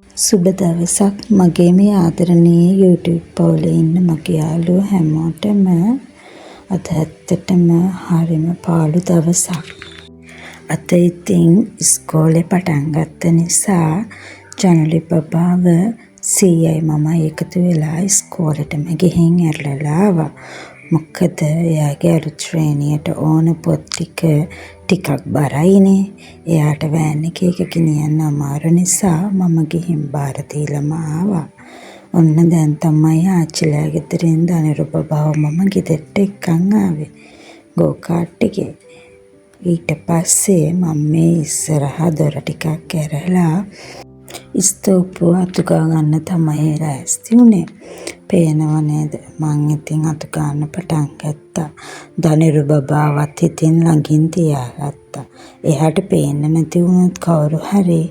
සුබ දවසක් මගේ මේ ආදරණීය YouTube පවුලේ ඉන්න මගේ යාළුවෝ හැමෝටම අද ඇත්තටම හරිම පාළු දවසක්. අද ඉතින් ඉස්කෝලේ පටන් ගත්ත නිසා ජනලි බබාව සීයයි මමයි එකතු වෙලා ඉස්කෝලේටම ගිහින් ඇරලා ආවා. මොකද එයාගේ අලුත් ශ්‍රේණියට ඕන පොත් ටිකක් බරයිනේ. එයාට වෑන් එකේ ගෙනියන්න අමාරු නිසා මම ගිහින් බාර දීලම ආවා. ඔන්න දැන් තමයි ආච්චිලා ගෙදරින් දනිරු බබාව මම ගෙදරට එක්කන් ආවේ. ගෝකාට් එකේ. ඊට පස්සේ මම මේ ඉස්සරහා දොර ටිකක් ඇරලා ස්තෝප්පුව අතු ගන්න තමයි ලෑස්ති වුණේ. පේනව නේද? මං ඉතින් අතු ගන්න පටන් ගත්තා. දනිරු බබාවත් ඉතින් ළඟින් තියාගත්තා. එයාට පේන්න නැති වුණොත් කවුරු හරි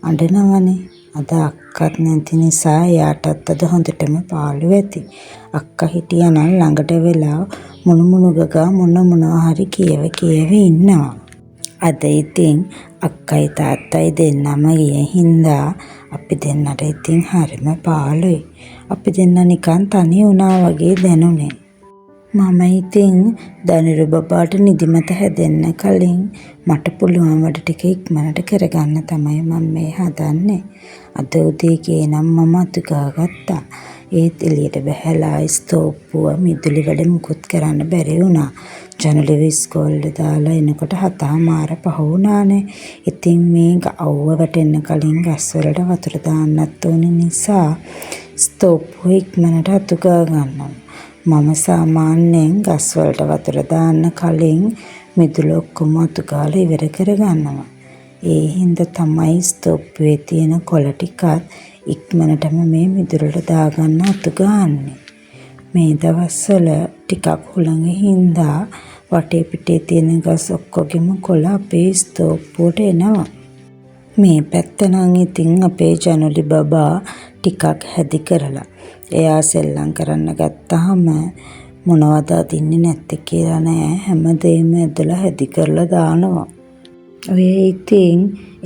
අඬනවනේ. අද අක්කත් නැති නිසා එයාටත් අද හොඳටම පාළු ඇති. අක්කා හිටියනම් ළඟට වෙලා මුණු ගගා මොනවා හරි කියව ඉන්නවා. අද ඉතින් අක්කයි තාත්තයි දෙන්නම ගිය හින්දා අපි දෙන්නට ඉතින් හරිම පාළුයි. අපි දෙන්න නිකන් තනි වුණා වගේ දැනුනේ. මම ඉතින් දනිරු බබාට නිදිමත හැදෙන්න කලින් මට පුළුවන් වැඩ ටික ඉක්මනට කරගන්න තමයි මම මේ හදන්නේ. අද උදේ ගේනම් මම අතු ගාගත්තා. ඒත් එළියට බහැලා ස්තෝප්පුව මිදුලි වැඩ මුකුත් කරන්න බැරි වුණා. ජනලිව ඉස්කෝලේ දාලා එනකොට 7:00 වුණානේ. ඉතින් මේ අවුව වැටෙන්න කලින් ගස්වලට වතුර දාන්නත් ඕන නිසා ස්තෝප්පුව ඉක්මනට අතු ගා ගන්නවා. මම සාමාන්‍යයෙන් ගස්වලට වතුර දාන්න කලින් මිදුල ඔක්කොම අතු ගාලා ඉවර කරගන්නවා. ඒ හින්දා තමයි ස්තෝප්පුවේ තියෙන කොළ ටිකත් ඉක්මනටම මේ මිදුලට දාගන්න අතු ගාන්නේ. මේ දවස්වල ටිකක් හුළඟ හින්දා වටේ පිටේ තියෙන ගස් ඔක්කොගෙම කොළ අපේ ස්තෝප්පුවට එනවා. මේ පැත්ත නම් ඉතින් අපේ ජනලි බබා ටිකක් හැදි කරලා. එයා සෙල්ලම් කරන්න ගත්තාම මොනවද අදින්නේ නැත්තේ කියලා නෑ, හැමදේම ඇදලා හැදි කරලා දානවා. ඔය ඉතින්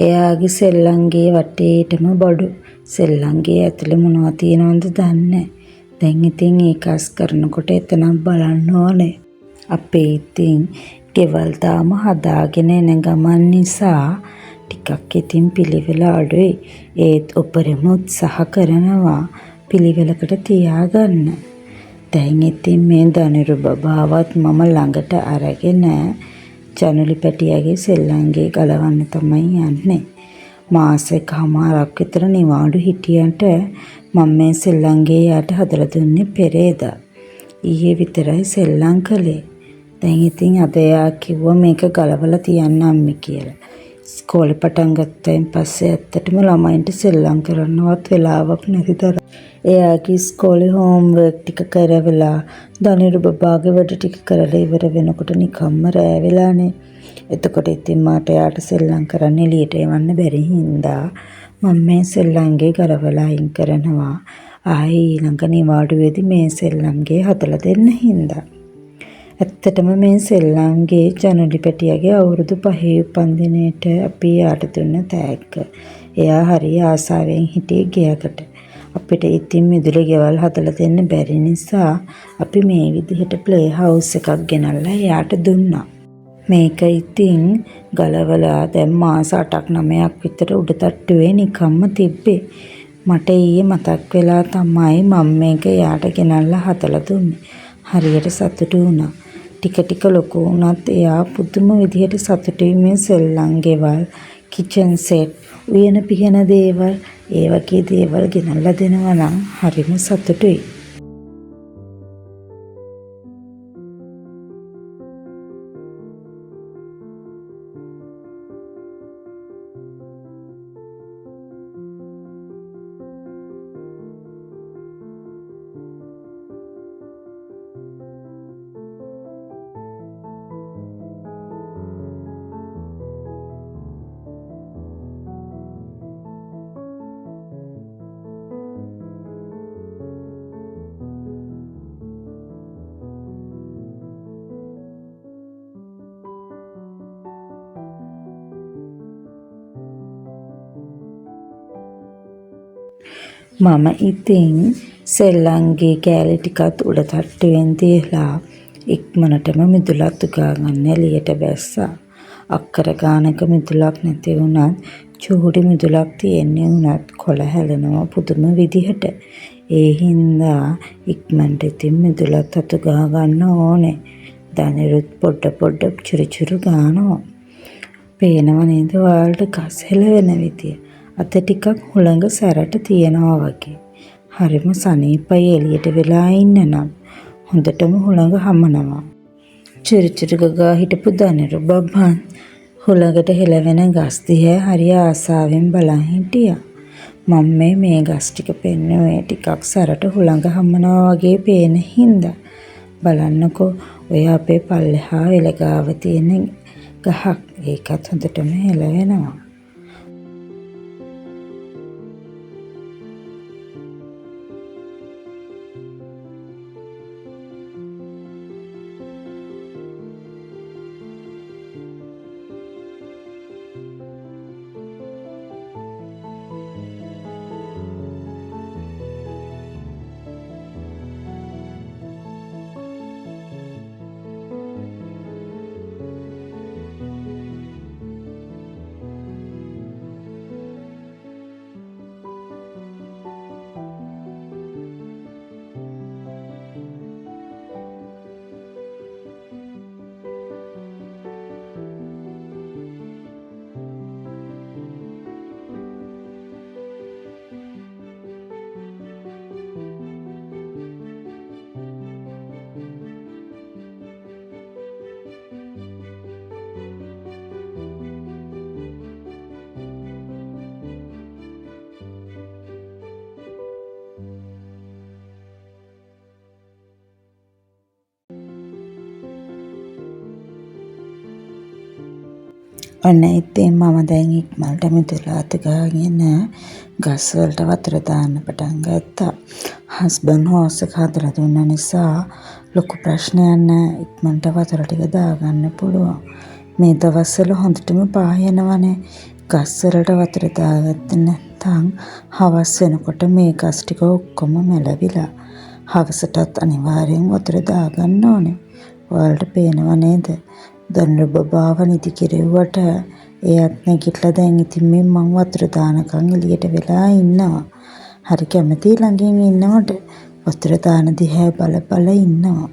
එයාගේ සෙල්ලම්ගේ වටේටම බඩු. සෙල්ලම්ගේ ඇතුලේ මොනවද තියෙනවද දන්නේ. දැන් ඉතින් ඒකස් කරනකොට එතනක් බලන්න ඕනේ. අපේ ඉතින් ගෙවල් තාම හදාගෙන එන ගමන් නිසා ටිකක් ඉතින් පිළිවෙල අඩුයි. ඒත් උපරිම උත්සාහ කරනවා පිළිවෙලකට තියාගන්න. දැන් ඉතින් මේ දනිරු බබාවත් මම ළඟට අරගෙන ජනලි පැටියාගේ සෙල්ලම්ගේ ගලවන්න තමයි යන්නේ. මාසෙකමාරක් විතර නිවාඩු හිටියට මම මේ සෙල්ලම්ගේ යාට හදලා දුන්නේ පෙරේදා. ඊයේ විතරයි සෙල්ලම් කළේ. දැන් ඉතින් අද එයා කිව්වා මේක ගලවලා තියන්න අම්මේ කියලා. ඉස්කෝලේ පටන් ගත්තයින් පස්සේ ඇත්තටම ළමයින්ට සෙල්ලම් කරන්නවත් වෙලාවක් නැති තරම්. එයාගේ ඉස්කෝලේ හෝම්වර්ක් ටික කරවලා දනිරු බබාගේ වැඩ ටික කරලා ඉවර වෙනකොට නිකම්ම රෑ වෙලානේ. එතකොට ඉතින් මාට යාට සෙල්ලම් කරන්න එළියට එවන්න බැරි හින්දා මම මේ සෙල්ලම්ගේ ගලවලා අයින් කරනවා. ආයේ ඊළඟ නිවාඩුවේදී මේ සෙල්ලම්ගේ හදලා දෙන්න හින්දා. ඇත්තටම මේ සෙල්ලම්ගේ ජනලි පැටියාගේ අවුරුදු 5 උපන්දිනේට අපි යාට දුන්න තෑග්ග. එයා හරි ආසාවෙන් හිටියේ ගෙයකට. අපිට ඉතින් මිදුලේ ගෙවල් හදලා දෙන්න බැරි නිසා අපි මේ විදිහට ප්ලේ හවුස් එකක් ගෙනල්ලා එයාට දුන්නා. මේක ඉතින් ගලවලා දැන් මාස 8ක් 9ක් විතර උඩ තට්ටුවේ නිකම්ම තිබ්බේ. මට ඊයේ මතක් වෙලා තමයි මම මේක එයාට ගෙනල්ලා හදලා දුන්නේ. හරියට සතුටු වුණා. ටික ලොකු වුණත් එයා පුදුම විදිහට සතුටුයි මේ සෙල්ලම් ගෙවල්, කිචන් සෙට්, උයන පිහන දේවල්, ඒ වගේ දේවල් ගෙනල්ලා දෙනවා නම් හරිම සතුටුයි. මම ඉතින් සෙල්ලම්ගේ කෑලි ටිකත් උඩ තට්ටුවෙන් තියලා ඉක්මනටම මිදුලත් උගා ගන්න එළියට බැස්සා. අක්කර ගානක මිදුලක් නැති වුණත් චූටි මිදුලක් තියෙන්නේ වුණත් කොළ හැලෙනවා පුදුම විදිහට. ඒ හින්දා ඉක්මනට ඉතින් මිදුලත් අතු ගා ගන්න ඕනේ. දනිරුත් පොඩ චුරු ගානවා. පේනව නේද ඔයාලට ගස් හෙලවෙන විදිය? අත ටිකක් හුළඟ සැරට තියනවා වගේ. හරිම සනීපයි එළියට වෙලා ඉන්න නම්. හොඳටම හුළඟ හමනවා. චුරු ගා හිටපු දනිරු බබන් හුළඟට හෙලවෙන ගස් දිහා හරි ආසාවෙන් බලන් හිටියා. මම මේ ගස් ටික පෙන්නුවේ ටිකක් සැරට හුළඟ හමනවා වගේ පේන හින්දා. බලන්නකෝ ඔය අපේ පල්ලෙහා වෙල ගාව තියෙන ගහක්. ඒකත් හොඳටම හෙලවෙනවා. ඔන්න ඉතින් මම දැන් ඉක්මනට මිදුල අත ගාගෙන ගස් වලට වතුර දාන්න පටන් ගත්තා. හස්බන්ඩ් හෝස් එක හදලා දුන්න නිසා ලොකු ප්‍රශ්නයක් නෑ. ඉක්මනට වතුර ටික දාගන්න පුළුවන්. මේ දවස්වල හොඳටම පායනවනේ. ගස් වලට වතුර දාගත්තේ නැත්නම් හවස් වෙනකොට මේ ගස් ටික ඔක්කොම මැලවිලා. හවසටත් අනිවාර්යෙන් වතුර දාගන්න ඕනේ. ඔයාලට පේනව නේද? දනිරු බබාව නිදි කිරෙව්වට එයත් නැගිටලා දැන් ඉතින් මම වතුර දානකම් එළියට වෙලා ඉන්නවා. හරි කැමති ළඟින් ඉන්නවට වතුර දාන දිහා බල ඉන්නවා.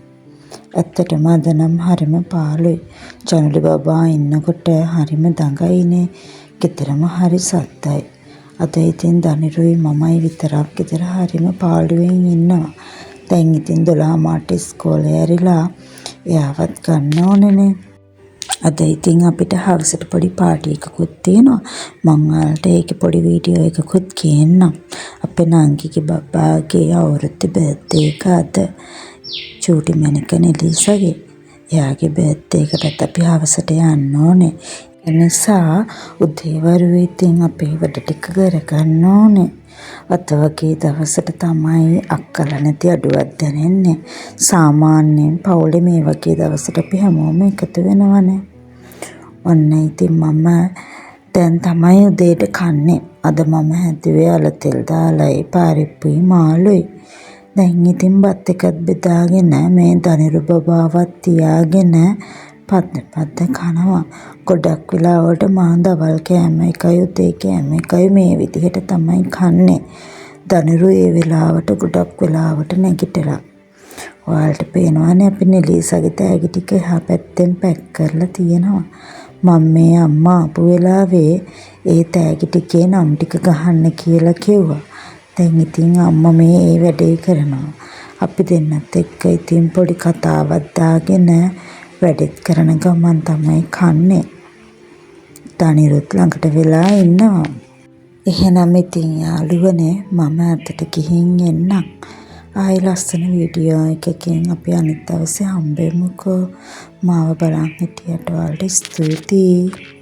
ඇත්තටම අද නම් හරිම පාළුයි. ජනලි බබා ඉන්නකොට හරිම දඟයිනේ. ගෙදරම හරි සද්දයි. අද ඉතින් දනිරුයි මමයි විතරක් ගෙදර හරිම පාළුවෙන් ඉන්නවා. දැන් ඉතින් 12 මාට ඉස්කෝලේ ඇරිලා එයාවත් ගන්න ඕනේනේ. අද ඉතින් අපිට හවසට පොඩි පාටි එකකුත් තියෙනවා. මම ඔයාලට ඒකේ පොඩි වීඩියෝ එකකුත් කියන්නම්. අපේ නංගිගේ බබාගේ අවුරුද්ද බර්ත්ඩේ එක අද. චූටි මැනික නෙලිසගේ. එයාගේ බර්ත්ඩේ එකටත් අපි හවසට යන්න ඕනේ. ඒ නිසා උදේවරුේ ඉතින් අපේ වැඩ ටික කරගන්න ඕනේ. අත වගේ දවසට තමයි අක්කලා නැති අඩුවක් දැනෙන්නේ. සාමාන්‍යයෙන් පවුලේ මේ වගේ දවසට අපි හැමෝම එකතු වෙනවනේ. ඔන්න ඉතින් මම දැන් තමයි උදේට කන්නේ. අද මම හැදුවේ අල තෙල් දාලායි පාරිප්පුයි මාළුයි. දැන් ඉතින් බත් එකත් බෙදාගෙන මේ දනිරු බබාවත් තියාගෙන පද්ද කනවා. ගොඩක් වෙලාවට මම දවල් කෑම එකයි උදේ කෑම එකයි මේ විදිහට තමයි කන්නේ. දනිරු ඒ වෙලාවට ගොඩක් වෙලාවට නැගිටලා. ඔයාලට පේනවනේ අපි නෙලිසගේ තෑගි ටික එහා පැත්තෙන් පැක් කරලා තියෙනවා. මම මේ අම්මා ආපු වෙලාවේ ඒ තෑගි ටිකේ නම් ටික ගහන්න කියලා කිව්වා. දැන් ඉතින් අම්මා මේ ඒ වැඩේ කරනවා. අපි දෙන්නත් එක්ක ඉතින් පොඩි කතාවක් දාගෙන වැඩෙත් කරන ගමන් තමයි කන්නේ. දනිරුත් ළඟට වෙලා ඉන්නවා. එහෙනම් ඉතින් යාළුවනේ මම අතට ගිහින් එන්නම්. ආයි ලස්සන වීඩියෝ එකකින් අපි අනිත් දවසේ හම්බෙමුකෝ. මාව බලන් හිටියට ඔයාලට ස්තුතියි.